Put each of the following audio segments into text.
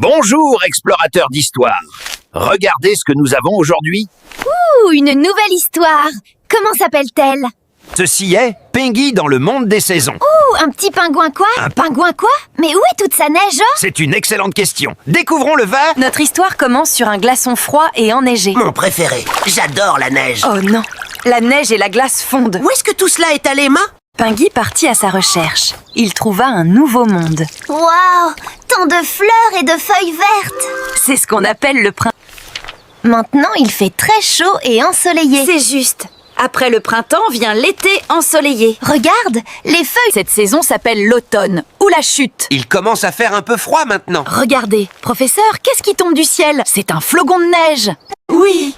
Bonjour, explorateurs d'histoire. Regardez ce que nous avons aujourd'hui. Ouh, une nouvelle histoire. Comment s'appelle-t-elle? Ceci est Pingy dans le monde des saisons. Ouh, un petit pingouin quoi? Un pingouin quoi? Mais où est toute sa neige? C'est une excellente question. Découvrons le va. Notre histoire commence sur un glaçon froid et enneigé. Mon préféré. J'adore la neige. Oh non, la neige et la glace fondent. Où est-ce que tout cela est allé, Ma? Pingy partit à sa recherche. Il trouva un nouveau monde. Waouh, tant de fleurs et de feuilles vertes. C'est ce qu'on appelle le printemps. Maintenant, il fait très chaud et ensoleillé. C'est juste. Après le printemps vient l'été ensoleillé. Regarde, les feuilles... Cette saison s'appelle l'automne, ou la chute. Il commence à faire un peu froid maintenant. Regardez, professeur, qu'est-ce qui tombe du ciel? C'est un flocon de neige. Oui.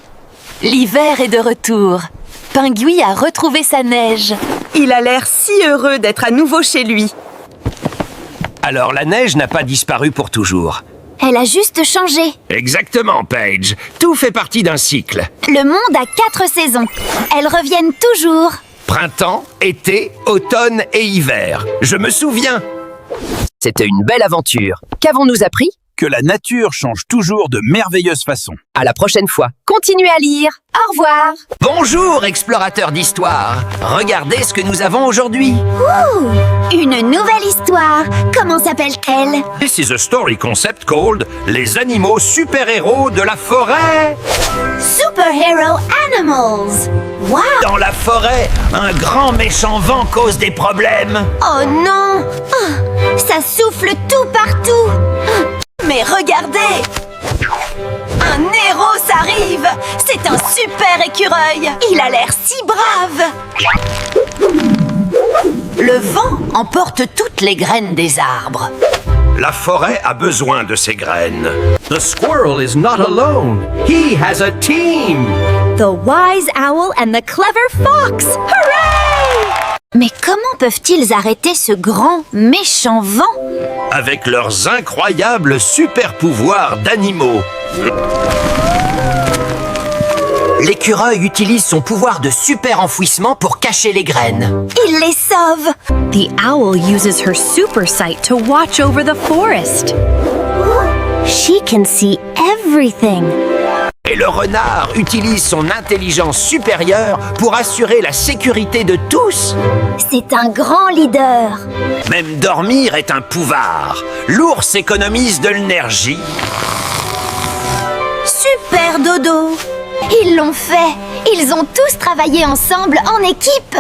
L'hiver est de retour. Pingy a retrouvé sa neige. Il a l'air si heureux d'être à nouveau chez lui. Alors la neige n'a pas disparu pour toujours. Elle a juste changé. Exactement, Paige. Tout fait partie d'un cycle. Le monde a 4 saisons. Elles reviennent toujours. Printemps, été, automne et hiver. Je me souviens. C'était une belle aventure. Qu'avons-nous appris? Que la nature change toujours de merveilleuses façons. À la prochaine fois. Continuez à lire. Au revoir. Bonjour, explorateurs d'histoire. Regardez ce que nous avons aujourd'hui. Ouh, une nouvelle histoire. Comment s'appelle-t-elle? This is a story concept called Les animaux super-héros de la forêt. Superhero Animals. Wow. Dans la forêt, un grand méchant vent cause des problèmes. Oh non. Oh, ça souffle tout partout. Mais regardez! Un héros arrive! C'est un super écureuil! Il a l'air si brave! Le vent emporte toutes les graines des arbres. La forêt a besoin de ces graines. The squirrel is not alone. He has a team. The wise owl and the clever fox. Hooray! Mais comment peuvent-ils arrêter ce grand, méchant vent? Avec leurs incroyables super-pouvoirs d'animaux. L'écureuil utilise son pouvoir de super enfouissement pour cacher les graines. Il les sauve. The owl uses her super sight to watch over the forest. She can see everything. Et le renard utilise son intelligence supérieure pour assurer la sécurité de tous. C'est un grand leader. Même dormir est un pouvoir. L'ours économise de l'énergie. Super dodo. Ils l'ont fait. Ils ont tous travaillé ensemble en équipe.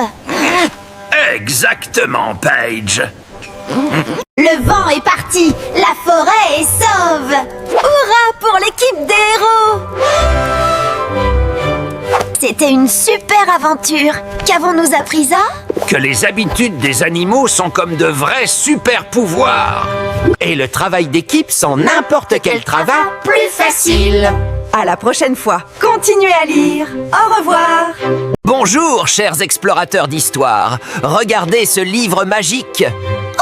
Exactement, Paige. Le vent est parti. La forêt est sauve. Hurrah pour l'équipe des héros. C'était une super aventure. Qu'avons-nous appris ça? Que les habitudes des animaux sont comme de vrais super-pouvoirs. Et le travail d'équipe sans n'importe quel travail plus facile. À la prochaine fois. Continuez à lire. Au revoir. Bonjour, chers explorateurs d'histoire. Regardez ce livre magique.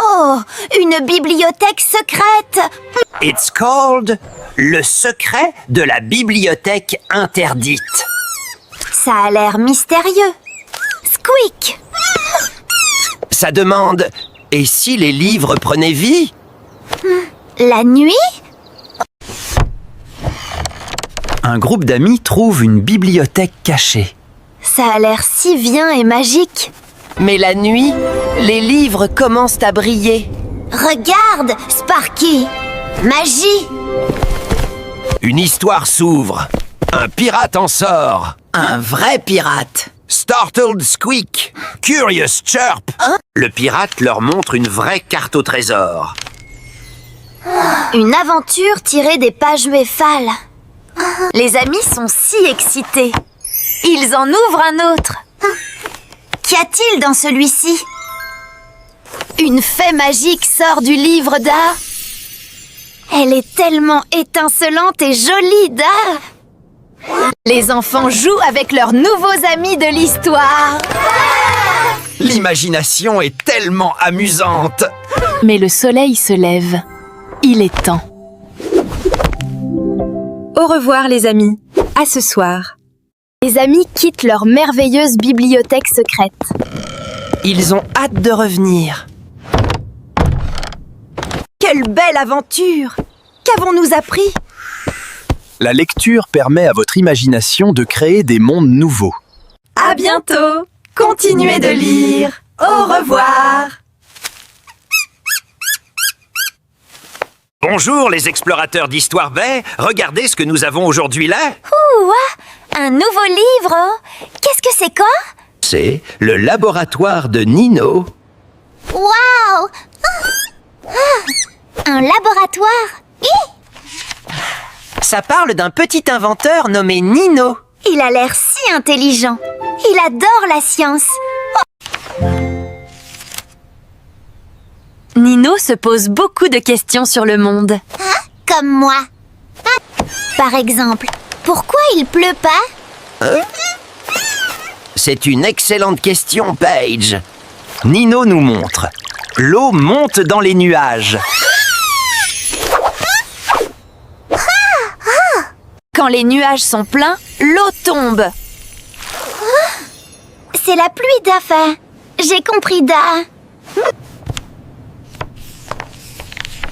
Oh, une bibliothèque secrète. It's called Le secret de la bibliothèque interdite. Ça a l'air mystérieux. Squeak. Ça demande « Et si les livres prenaient vie ?» La nuit? Un groupe d'amis trouve une bibliothèque cachée. Ça a l'air si bien et magique. Mais la nuit, les livres commencent à briller. Regarde, Sparky. Magie. Une histoire s'ouvre. Un pirate en sort. Un vrai pirate. Startled Squeak. Curious Chirp. Le pirate leur montre une vraie carte au trésor. Une aventure tirée des pages méphales. Les amis sont si excités. Ils en ouvrent un autre. Qu'y a-t-il dans celui-ci? Une fée magique sort du livre d'art. Elle est tellement étincelante et jolie d'art. Les enfants jouent avec leurs nouveaux amis de l'histoire. L'imagination est tellement amusante. Mais le soleil se lève. Il est temps. Au revoir les amis. À ce soir. Les amis quittent leur merveilleuse bibliothèque secrète. Ils ont hâte de revenir. Quelle belle aventure! qu'avons-nous appris? La lecture permet à votre imagination de créer des mondes nouveaux. À bientôt! Continuez de lire! Au revoir! Bonjour les explorateurs d'Histoire Bay, regardez ce que nous avons aujourd'hui là. Ouah, un nouveau livre. Qu'est-ce que c'est quoi? C'est le laboratoire de Nino. Waouh! Un laboratoire. Ça parle d'un petit inventeur nommé Nino. Il a l'air si intelligent. Il adore la science. Nino se pose beaucoup de questions sur le monde. Comme moi. Par exemple, pourquoi il pleut pas? C'est une excellente question, Paige. Nino nous montre. L'eau monte dans les nuages. Quand les nuages sont pleins, l'eau tombe. C'est la pluie d'affaires. J'ai compris Da.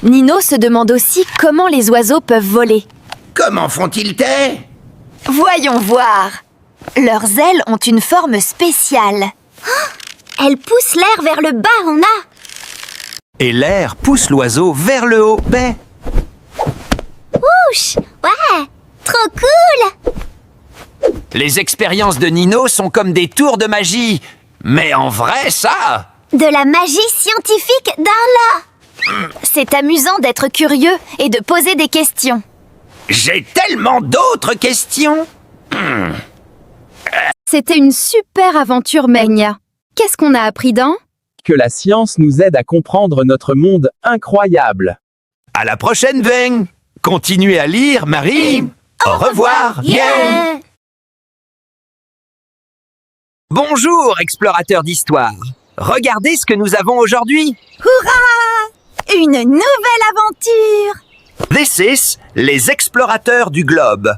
Nino se demande aussi comment les oiseaux peuvent voler. Comment font-ils taire? Voyons voir. Leurs ailes ont une forme spéciale. Elles poussent l'air vers le bas en A. Et l'air pousse l'oiseau vers le haut. Ben, Ouch! Ouais! Trop cool! les expériences de Nino sont comme des tours de magie. Mais en vrai, ça... De la magie scientifique d'Arla. C'est amusant d'être curieux et de poser des questions. J'ai tellement d'autres questions. C'était une super aventure, Megna. Qu'est-ce qu'on a appris dans? Que la science nous aide à comprendre notre monde incroyable. À la prochaine, Veng. Continuez à lire, Marie. Au revoir. Yeah! Bonjour, explorateurs d'histoire. Regardez ce que nous avons aujourd'hui. Une nouvelle aventure! This is les explorateurs du globe.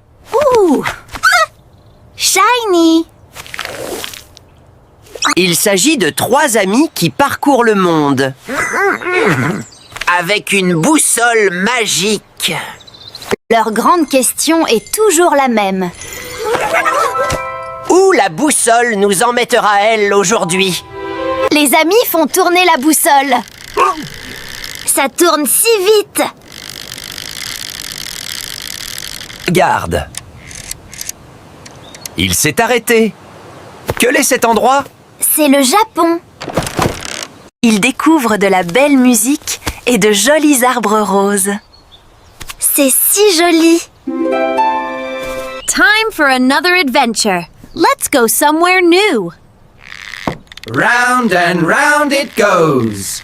Shiny! Il s'agit de 3 amis qui parcourent le monde. Avec une boussole magique. Leur grande question est toujours la même. Où la boussole nous emmènera elle aujourd'hui? Les amis font tourner la boussole. Ça tourne si vite. Regarde. Il s'est arrêté. Quel est cet endroit? C'est le Japon. Ils découvrent de la belle musique et de jolis arbres roses. C'est si joli. Time for another adventure. Let's go somewhere new. Round and round it goes.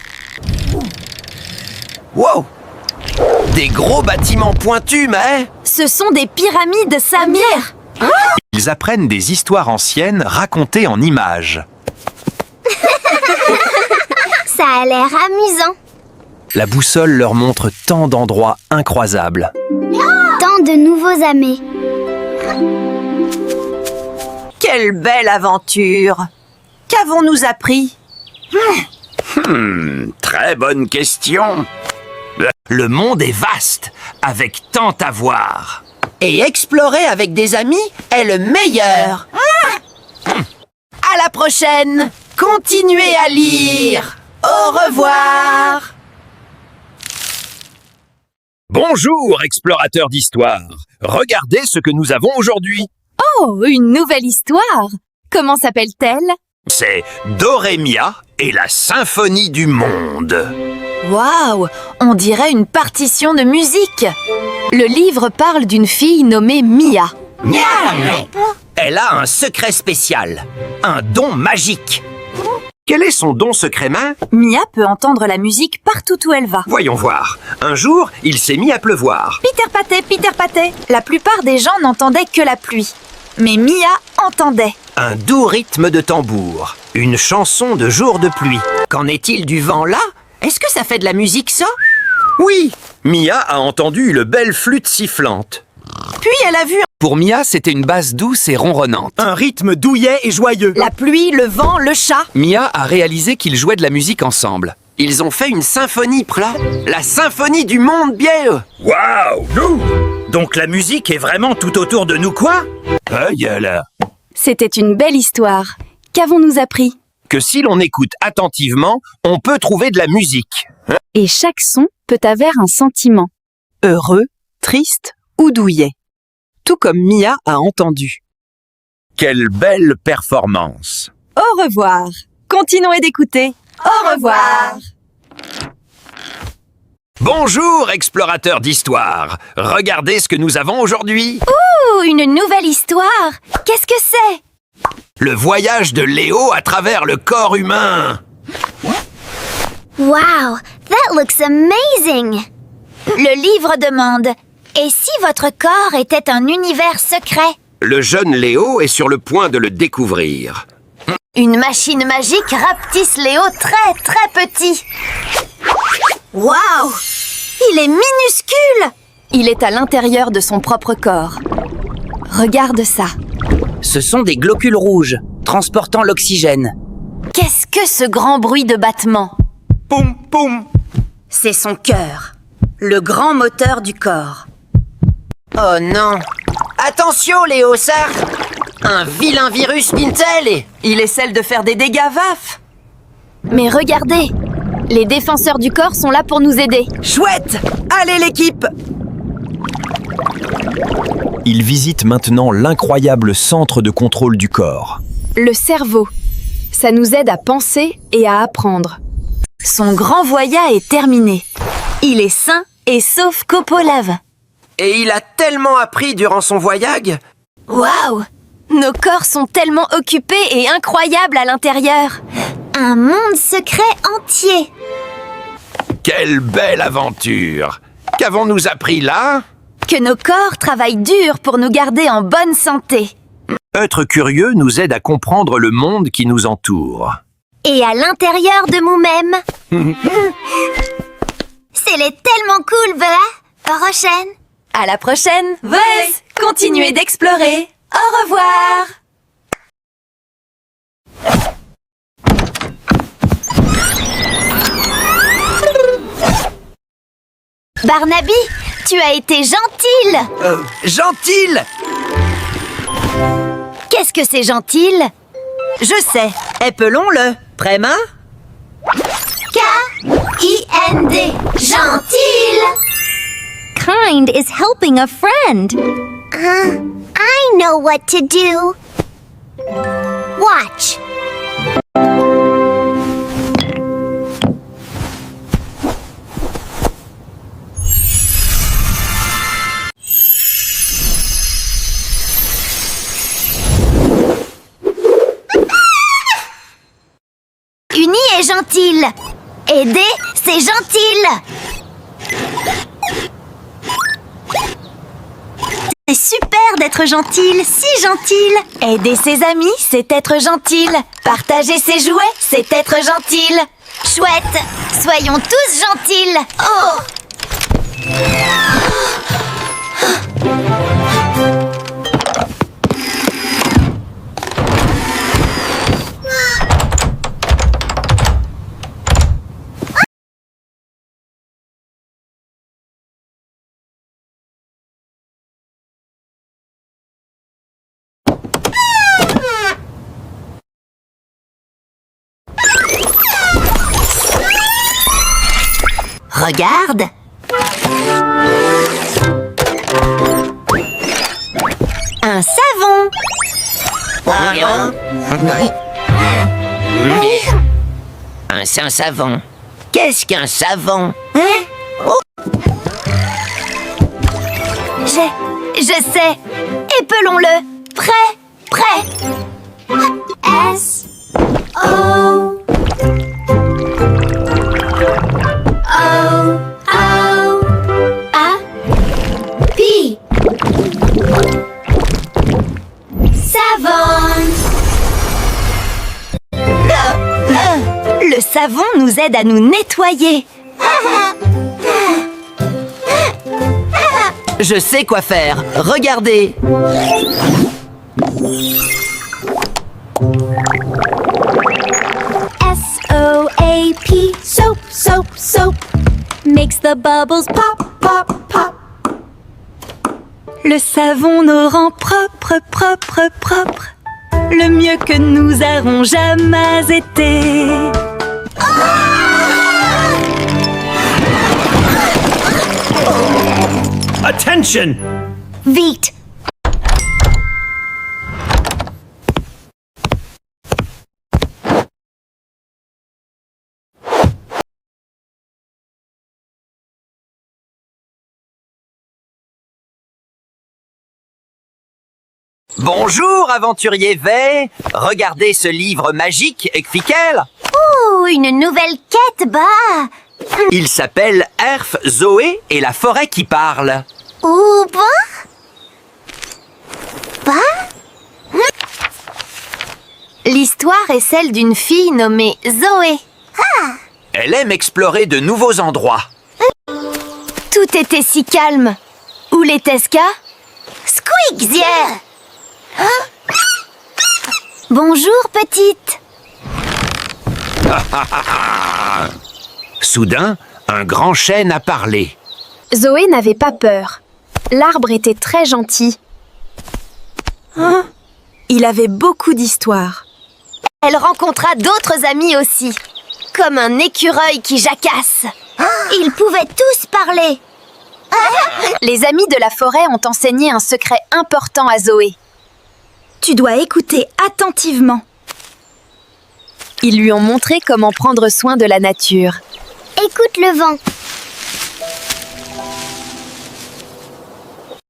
Wow! Des gros bâtiments pointus, mais... Ce sont des pyramides Samir. Ils apprennent des histoires anciennes racontées en images. Ça a l'air amusant. La boussole leur montre tant d'endroits incroisables. Tant de nouveaux amis. Quelle belle aventure! Qu'avons-nous appris? Très bonne question. Le monde est vaste, avec tant à voir. Et explorer avec des amis est le meilleur. À la prochaine! Continuez à lire. Au revoir. Bonjour, explorateurs d'histoire. Regardez ce que nous avons aujourd'hui. Oh, une nouvelle histoire. Comment s'appelle-t-elle? C'est Dorémia et la symphonie du monde. Waouh, on dirait une partition de musique. Le livre parle d'une fille nommée Mia. Elle a un secret spécial. Un don magique. Quel est son don secret, main? Mia peut entendre la musique partout où elle va. Voyons voir. Un jour, il s'est mis à pleuvoir. Peter Paté. La plupart des gens n'entendaient que la pluie. Mais Mia entendait. Un doux rythme de tambour. Une chanson de jour de pluie. Qu'en est-il du vent là? Est-ce que ça fait de la musique, ça? Oui, Mia a entendu une belle flûte sifflante. Puis elle a vu Pour Mia, c'était une basse douce et ronronnante. Un rythme douillet et joyeux. la pluie, le vent, le chat. Mia a réalisé qu'ils jouaient de la musique ensemble. Ils ont fait une symphonie, Pla. La symphonie du monde bien. Waouh, nous! Donc la musique est vraiment tout autour de nous, quoi? Aïe là. C'était une belle histoire. Qu'avons-nous appris? Que si l'on écoute attentivement, on peut trouver de la musique. Et chaque son peut avoir un sentiment. Heureux, triste ou douillet. Tout comme Mia a entendu. Quelle belle performance! Au revoir. Continuez d'écouter. Au revoir. Bonjour, explorateurs d'histoire. Regardez ce que nous avons aujourd'hui. Oh, une nouvelle histoire! Qu'est-ce que c'est? Le voyage de Léo à travers le corps humain. Wow, that looks amazing! Le livre demande: et si votre corps était un univers secret? Le jeune Léo est sur le point de le découvrir. Une machine magique rapetisse Léo très petit. Waouh! Il est minuscule! Il est à l'intérieur de son propre corps. Regarde ça. Ce sont des globules rouges, transportant l'oxygène. Qu'est-ce que ce grand bruit de battement? Poum, poum! C'est son cœur, le grand moteur du corps. Oh non. Attention, Léo, ça. Un vilain virus Intel. Il essaie de faire des dégâts, Vaf. Mais regardez, les défenseurs du corps sont là pour nous aider. Chouette! Allez l'équipe! Il visite maintenant l'incroyable centre de contrôle du corps. Le cerveau. Ça nous aide à penser et à apprendre. Son grand voyage est terminé. Il est sain et sauf Copolave. Et il a tellement appris durant son voyage. Waouh! Nos corps sont tellement occupés et incroyables à l'intérieur. Un monde secret entier. Quelle belle aventure! Qu'avons-nous appris là? Que nos corps travaillent dur pour nous garder en bonne santé. Être curieux nous aide à comprendre le monde qui nous entoure. Et à l'intérieur de nous-mêmes. C'est tellement cool, Bea. Au prochaine. À la prochaine. Buzz, continuez d'explorer. Au revoir. Barnaby, tu as été gentille. Gentile! Qu'est-ce que c'est gentille? Je sais, épelons-le. Préma? K-I-N-D. Gentille. Kind is helping a friend. I know what to do. Watch. Unie est gentille. Aider, c'est gentille. C'est super d'être gentille, si gentille. Aider ses amis, c'est être gentille. Partager ses jouets, c'est être gentille. Chouette, soyons tous gentils. Oh! Regarde. Un savon. C'est un savon. Qu'est-ce qu'un savon? Je sais. Épelons-le. Prêt. S-O. O-O-A-P. Savon. Le savon nous aide à nous nettoyer. Je sais quoi faire. Regardez. S-O-A-P. Soap, the bubbles pop, pop, pop. Le savon nous rend propre, propre, propre. Le mieux que nous avons jamais été. Attention! Vite! Bonjour, aventurier Vey. Regardez ce livre magique, Ekfikel. Oh, une nouvelle quête, bah! Il s'appelle Erf, Zoé et la forêt qui parle. Ou bah? L'histoire est celle d'une fille nommée Zoé. Elle aime explorer de nouveaux endroits. Tout était si calme. Où l'était-ce qu'à? Squeak, Bonjour, petite. Soudain, un grand chêne a parlé. Zoé n'avait pas peur. L'arbre était très gentil. Il avait beaucoup d'histoires. Elle rencontra d'autres amis aussi, comme un écureuil qui jacasse. Ils pouvaient tous parler. Les amis de la forêt ont enseigné un secret important à Zoé. Tu dois écouter attentivement. Ils lui ont montré comment prendre soin de la nature. Écoute le vent.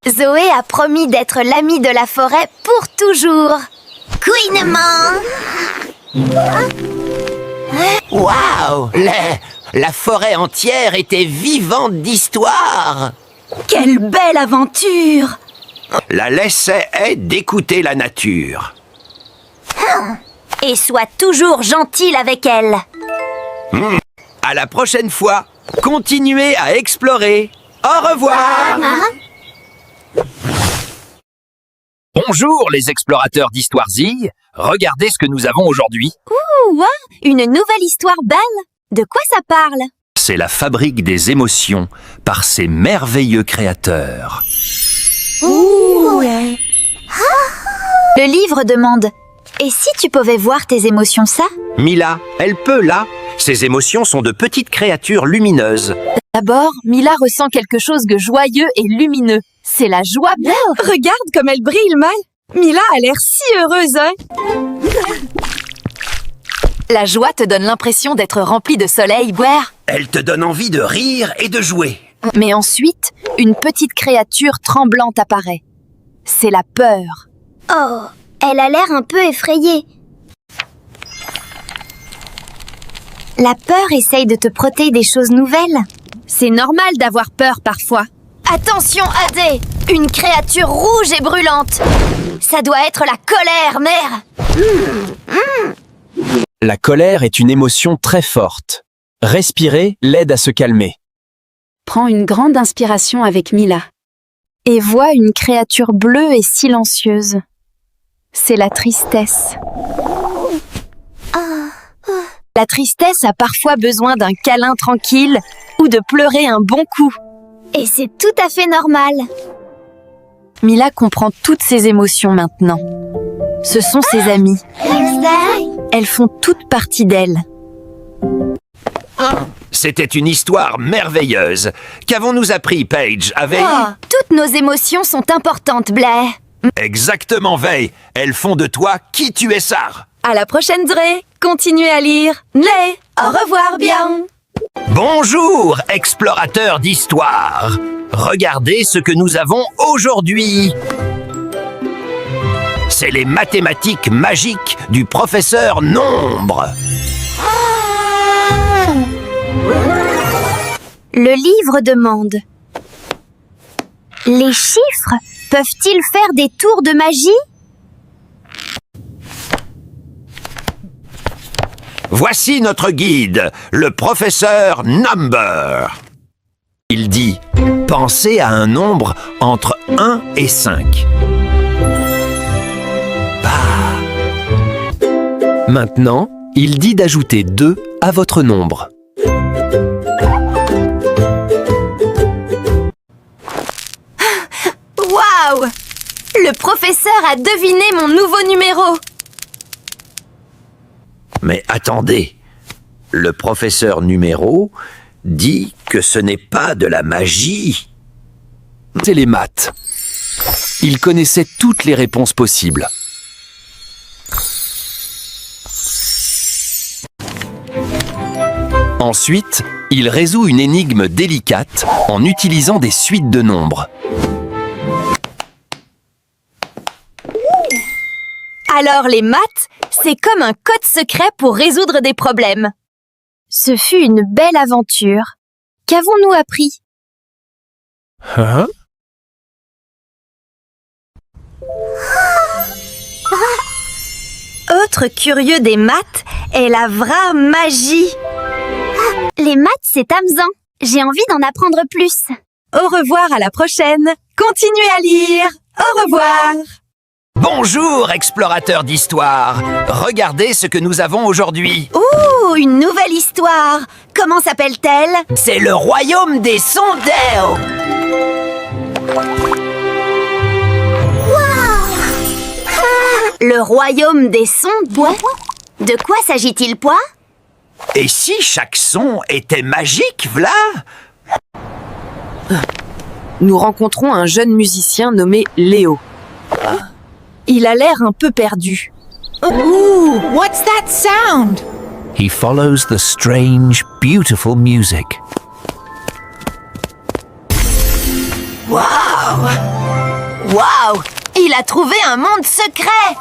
Zoé a promis d'être l'amie de la forêt pour toujours. Couinement. Waouh! La forêt entière était vivante d'histoire. Quelle belle aventure! La l'essai est d'écouter la nature. Et sois toujours gentille avec elle. À la prochaine fois, continuez à explorer. Au revoir! Bonjour les explorateurs d'Histoire Zille. Regardez ce que nous avons aujourd'hui. Ouh, une nouvelle histoire belle. De quoi ça parle? C'est la fabrique des émotions par ces merveilleux créateurs. Le livre demande: et si tu pouvais voir tes émotions, ça? Mila, elle peut là. Ses émotions sont de petites créatures lumineuses. D'abord, Mila ressent quelque chose de joyeux et lumineux. C'est la joie. Regarde comme elle brille, Mal. Mila a l'air si heureuse, hein? La joie te donne l'impression d'être remplie de soleil, Boire. Elle te donne envie de rire et de jouer. Mais ensuite, une petite créature tremblante apparaît. C'est la peur. Oh, elle a l'air un peu effrayée. La peur essaye de te protéger des choses nouvelles. C'est normal d'avoir peur parfois. Attention, Adé! Une créature rouge et brûlante! Ça doit être la colère, mère! La colère est une émotion très forte. Respirer l'aide à se calmer. Prends une grande inspiration avec Mila. Et vois une créature bleue et silencieuse. C'est la tristesse. La tristesse a parfois besoin d'un câlin tranquille ou de pleurer un bon coup. Et c'est tout à fait normal. Mila comprend toutes ses émotions maintenant. Ce sont ses amies. Elles font toute partie d'elle. C'était une histoire merveilleuse. Qu'avons-nous appris, Paige, avec... Toutes nos émotions sont importantes, Blair. Exactement, Veille. Elles font de toi qui tu es, Sar. À la prochaine, Dre. Continuez à lire. Nlé, au revoir bien. Bonjour, explorateurs d'histoire. Regardez ce que nous avons aujourd'hui. C'est les mathématiques magiques du professeur Nombre. Le livre demande: les chiffres peuvent-ils faire des tours de magie? Voici notre guide, le professeur Number. Il dit, pensez à un nombre entre 1 et 5. Maintenant, il dit d'ajouter 2 à votre nombre. Waouh! Le professeur a deviné mon nouveau numéro. Mais attendez, le professeur numéro dit que ce n'est pas de la magie. C'est les maths. Il connaissait toutes les réponses possibles. Ensuite, il résout une énigme délicate en utilisant des suites de nombres. Alors les maths, c'est comme un code secret pour résoudre des problèmes. Ce fut une belle aventure. Qu'avons-nous appris? Hein? Autre curieux des maths est la vraie magie. Les maths, c'est amusant. J'ai envie d'en apprendre plus. Au revoir, à la prochaine. Continuez à lire. Au revoir. Bonjour, explorateurs d'histoire. Regardez ce que nous avons aujourd'hui. Ouh, une nouvelle histoire. Comment s'appelle-t-elle? C'est le royaume des sondeurs. Le royaume des sons bois. De quoi s'agit-il, Pois? Et si chaque son était magique, v'là? Nous rencontrons un jeune musicien nommé Léo. Il a l'air un peu perdu. Ooh, what's that sound? He follows the strange, beautiful music. Waouh! Il a trouvé un monde secret!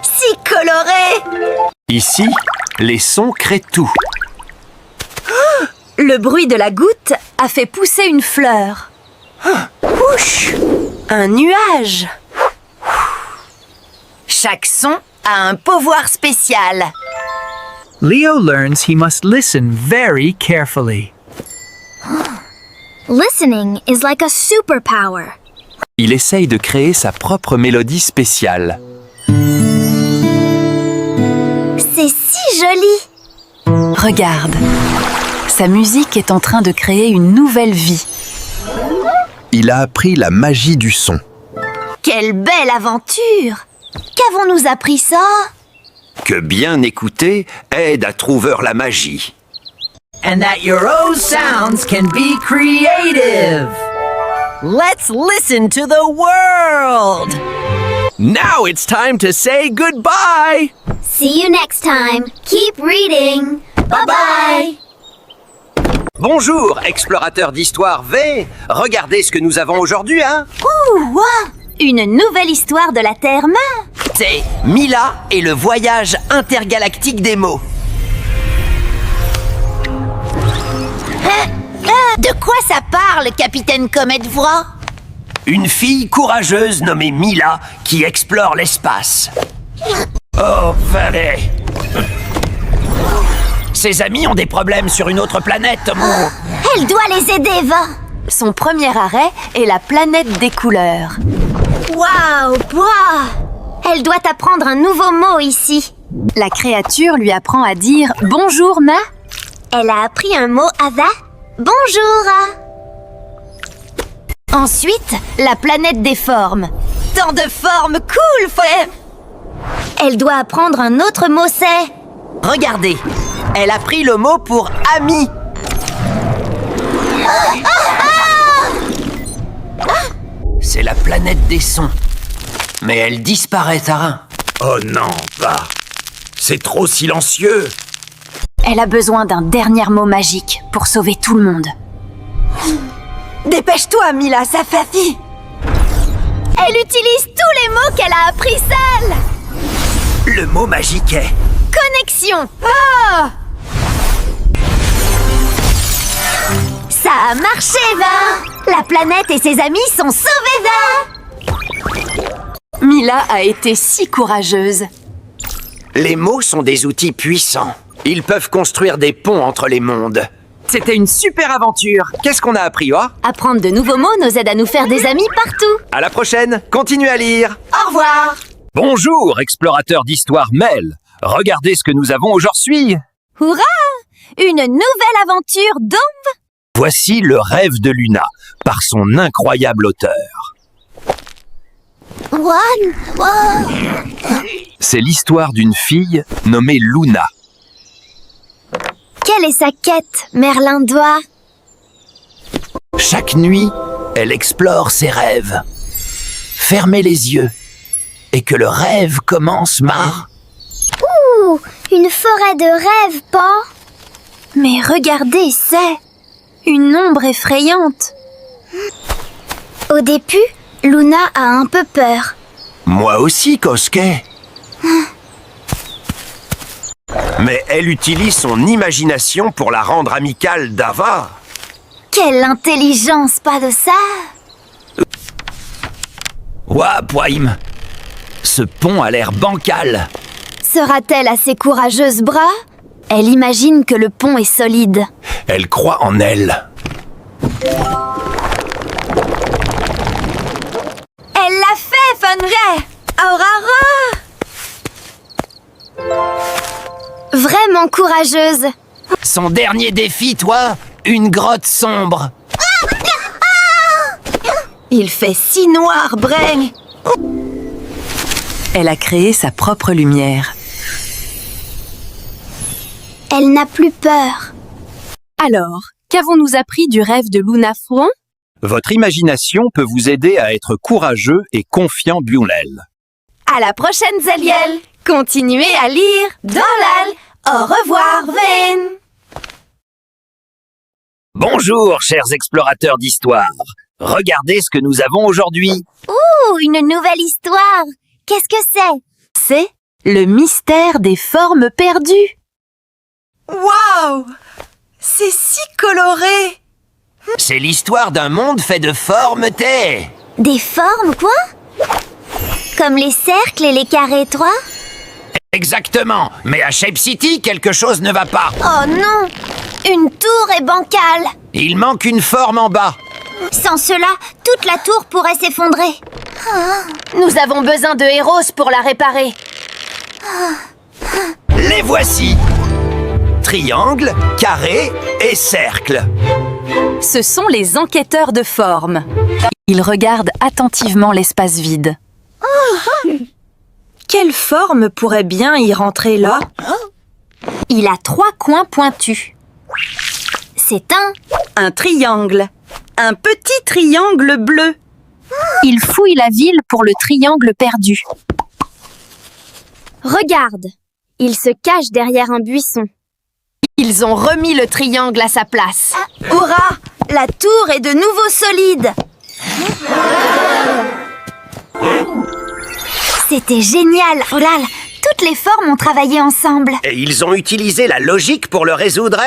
Si coloré! Ici, les sons créent tout. Le bruit de la goutte a fait pousser une fleur. Ouch! Un nuage! Chaque son a un pouvoir spécial. Leo learns he must listen very carefully. Listening is like a superpower. Il essaye de créer sa propre mélodie spéciale. C'est si joli. Regarde, sa musique est en train de créer une nouvelle vie. Il a appris la magie du son. Quelle belle aventure. Qu'avons-nous appris ça? Que bien écouter aide à trouver la magie. And that your own sounds can be creative. Let's listen to the world. Now it's time to say goodbye. See you next time. Keep reading. Bye-bye. Bonjour, explorateurs d'histoire V. Regardez ce que nous avons aujourd'hui, hein? Ouh, wow. Une nouvelle histoire de la Terre-Main. C'est Mila et le voyage intergalactique des mots. De quoi ça parle, capitaine Comète-Voix? Une fille courageuse nommée Mila qui explore l'espace. Oh, valet! Ses amis ont des problèmes sur une autre planète. Elle doit les aider, va. Son premier arrêt est la planète des couleurs. Waouh, Pois. Elle doit apprendre un nouveau mot ici. La créature lui apprend à dire « Bonjour, ma ». Elle a appris un mot à va. Bonjour. Ensuite, la planète des formes. Tant de formes cool, frère. Elle doit apprendre un autre mot, c'est... Regardez, elle a pris le mot pour ami. C'est la planète des sons. Mais elle disparaît, Tarin. Oh non, pas. C'est trop silencieux. Elle a besoin d'un dernier mot magique pour sauver tout le monde. Dépêche-toi, Mila, ça fait fi. Elle utilise tous les mots qu'elle a appris seule. Le mot magique est... Connexion. Ça a marché, va. La planète et ses amis sont sauvés, va. Mila a été si courageuse. Les mots sont des outils puissants. Ils peuvent construire des ponts entre les mondes. C'était une super aventure. Qu'est-ce qu'on a appris, oh? Apprendre de nouveaux mots nous aide à nous faire des amis partout. À la prochaine. Continuez à lire. Au revoir. Bonjour, explorateurs d'histoire Mel. Regardez ce que nous avons aujourd'hui. Hurrah! Une nouvelle aventure d'ombre. Voici le rêve de Luna, par son incroyable auteur. One. Oh. C'est l'histoire d'une fille nommée Luna. Quelle est sa quête, Merlin d'Oie? Chaque nuit, elle explore ses rêves. Fermez les yeux et que le rêve commence, Mar. Ouh, une forêt de rêves, Pan. Mais regardez, c'est une ombre effrayante. Au début, Luna a un peu peur. Moi aussi, Kosuke. Mais elle utilise son imagination pour la rendre amicale d'Ava. Quelle intelligence, pas de ça? Ouah, Poim. Ce pont a l'air bancal. Sera-t-elle assez courageuse, Bras? Elle imagine que le pont est solide. Elle croit en elle. Elle l'a fait, Funray! Aurora! Vraiment courageuse. Son dernier défi, toi, une grotte sombre. Il fait si noir, Brain! Elle a créé sa propre lumière. Elle n'a plus peur. Alors, qu'avons-nous appris du rêve de Luna Fouan? Votre imagination peut vous aider à être courageux et confiant, Bunel. À la prochaine, Zaliel! Continuez à lire Dolal! Au revoir, Ven! Bonjour, chers explorateurs d'histoire. Regardez ce que nous avons aujourd'hui. Ouh, une nouvelle histoire. Qu'est-ce que c'est? C'est le mystère des formes perdues. Waouh! C'est si coloré! C'est l'histoire d'un monde fait de formes T. Des formes, quoi? Comme les cercles et les carrés étroits? Exactement. Mais à Shape City, quelque chose ne va pas. Oh non! Une tour est bancale. Il manque une forme en bas. Sans cela, toute la tour pourrait s'effondrer. Nous avons besoin de héros pour la réparer. Les voici. Triangle, carré et cercle. Ce sont les enquêteurs de formes. Ils regardent attentivement l'espace vide. Quelle forme pourrait bien y rentrer là? Il a 3 coins pointus. C'est Un triangle. Un petit triangle bleu. Il fouille la ville pour le triangle perdu. Regarde, il se cache derrière un buisson. Ils ont remis le triangle à sa place. Hurrah! La tour est de nouveau solide. C'était génial, Olal. Toutes les formes ont travaillé ensemble. Et ils ont utilisé la logique pour le résoudre.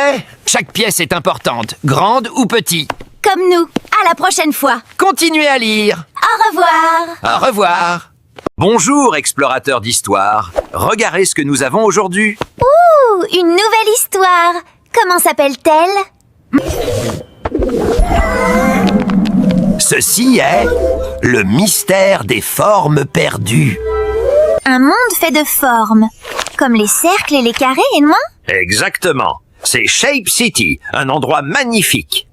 Chaque pièce est importante, grande ou petite. Comme nous. À la prochaine fois. Continuez à lire. Au revoir. Au revoir. Bonjour, explorateurs d'histoire. Regardez ce que nous avons aujourd'hui. Ouh, une nouvelle histoire. Comment s'appelle-t-elle? Ceci est le mystère des formes perdues. Un monde fait de formes. Comme les cercles et les carrés, et moi? Exactement. C'est Shape City, un endroit magnifique.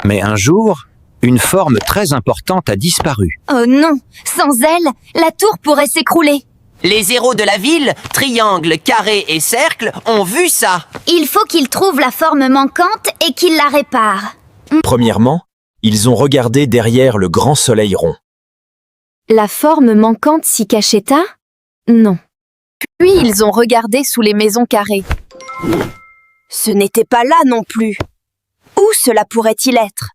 Mais un jour, une forme très importante a disparu. Oh non, sans elle, la tour pourrait s'écrouler. Les héros de la ville, triangle, carré et cercle, ont vu ça. Il faut qu'ils trouvent la forme manquante et qu'ils la réparent. Premièrement, ils ont regardé derrière le grand soleil rond. La forme manquante s'y cachait-elle? Non. Puis ils ont regardé sous les maisons carrées. Ce n'était pas là non plus. Où cela pourrait-il être?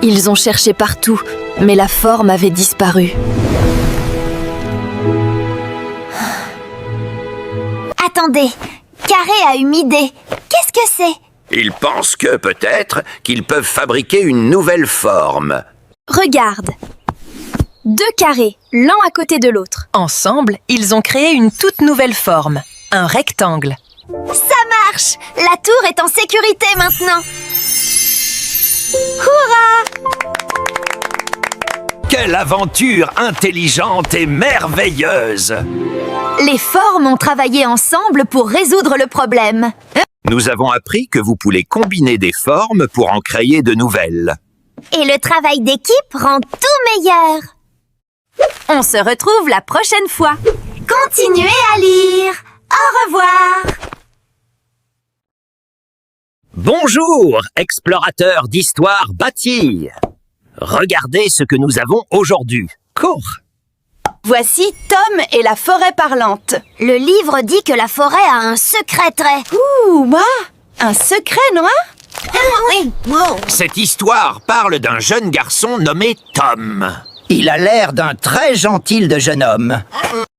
Ils ont cherché partout, mais la forme avait disparu. Attendez, Carré a une idée. Qu'est-ce que c'est? Ils pensent que, peut-être, qu'ils peuvent fabriquer une nouvelle forme. Regarde. 2 carrés, l'un à côté de l'autre. Ensemble, ils ont créé une toute nouvelle forme. Un rectangle. Ça marche! La tour est en sécurité maintenant. Hurrah! Quelle aventure intelligente et merveilleuse! Les formes ont travaillé ensemble pour résoudre le problème. Nous avons appris que vous pouvez combiner des formes pour en créer de nouvelles. Et le travail d'équipe rend tout meilleur. On se retrouve la prochaine fois. Continuez à lire. Au revoir. Bonjour, explorateurs d'histoire bâtie. Regardez ce que nous avons aujourd'hui. Cours. Voici Tom et la forêt parlante. Le livre dit que la forêt a un secret trait. Ouh, moi, un secret noir? Oui. Wow. Cette histoire parle d'un jeune garçon nommé Tom. Il a l'air d'un très gentil de jeune homme.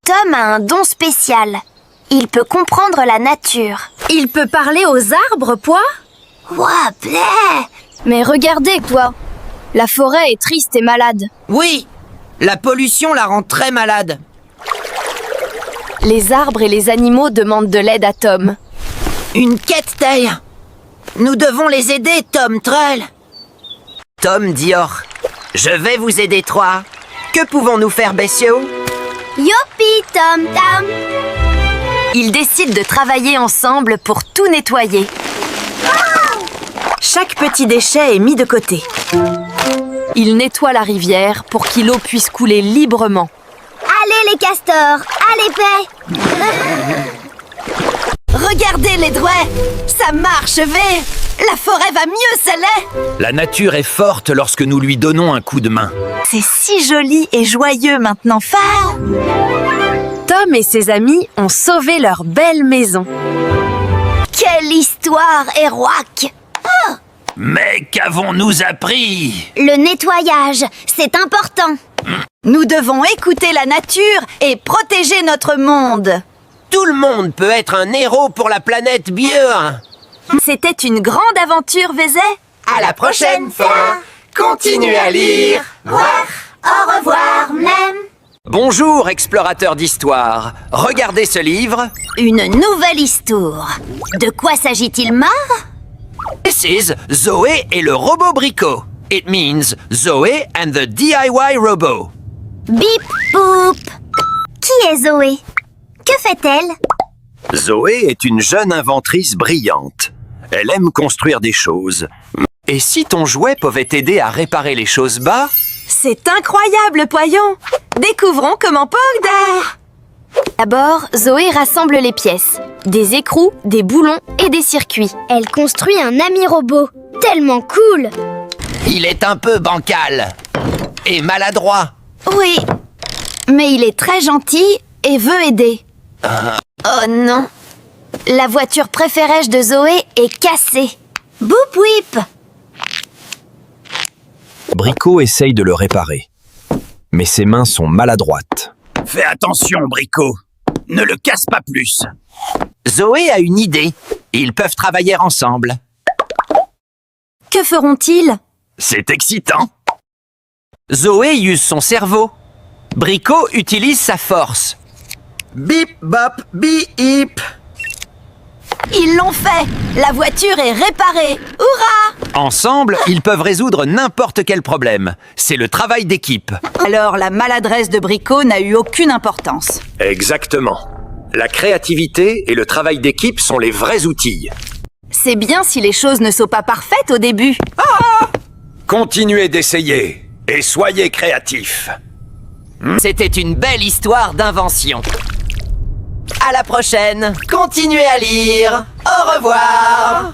Tom a un don spécial. Il peut comprendre la nature. Il peut parler aux arbres, Pois? Ouah, bleh. Mais regardez, quoi. La forêt est triste et malade. Oui, la pollution la rend très malade. Les arbres et les animaux demandent de l'aide à Tom. Une quête terre. Nous devons les aider, Tom Trell. Tom Dior, je vais vous aider trois. Que pouvons-nous faire, bestiaux? Youpi, Tom Tam. Ils décident de travailler ensemble pour tout nettoyer. Chaque petit déchet est mis de côté. Ils nettoient la rivière pour que l'eau puisse couler librement. Allez les castors, allez paix. Regardez les douais, ça marche, V. La forêt va mieux, ça l'est. La nature est forte lorsque nous lui donnons un coup de main. C'est si joli et joyeux maintenant, Tom et ses amis ont sauvé leur belle maison. Quelle histoire, Héroïque. Mais qu'avons-nous appris? Le nettoyage, c'est important. Nous devons écouter la nature et protéger notre monde. Tout le monde peut être un héros pour la planète bio. C'était une grande aventure, Vézé. À la prochaine fois. Continuez à lire. Au revoir, même. Bonjour, explorateurs d'histoire. Regardez ce livre. Une nouvelle histoire. De quoi s'agit-il, Mar? This is Zoé et le robot Brico. It means Zoé and the DIY robot. Bip, boop. Qui est Zoé? Que fait-elle? Zoé est une jeune inventrice brillante. Elle aime construire des choses. Et si ton jouet pouvait t'aider à réparer les choses bas? C'est incroyable, Poyon. Découvrons comment Pogda. D'abord, Zoé rassemble les pièces. Des écrous, des boulons et des circuits. Elle construit un ami robot. Tellement cool. Il est un peu bancal et maladroit. Oui, mais il est très gentil et veut aider. Oh non, la voiture préférée de Zoé est cassée. Boop whip. Brico essaye de le réparer. Mais ses mains sont maladroites. Fais attention, Brico. Ne le casse pas plus. Zoé a une idée. Ils peuvent travailler ensemble. Que feront-ils? C'est excitant. Zoé use son cerveau. Brico utilise sa force. Bip bop bip. Ils l'ont fait. La voiture est réparée. Hurrah! Ensemble, ils peuvent résoudre n'importe quel problème. C'est le travail d'équipe. Alors la maladresse de Brico n'a eu aucune importance. Exactement. La créativité et le travail d'équipe sont les vrais outils. C'est bien si les choses ne sont pas parfaites au début. Continuez d'essayer et soyez créatifs. C'était une belle histoire d'invention. À la prochaine. Continuez à lire. Au revoir.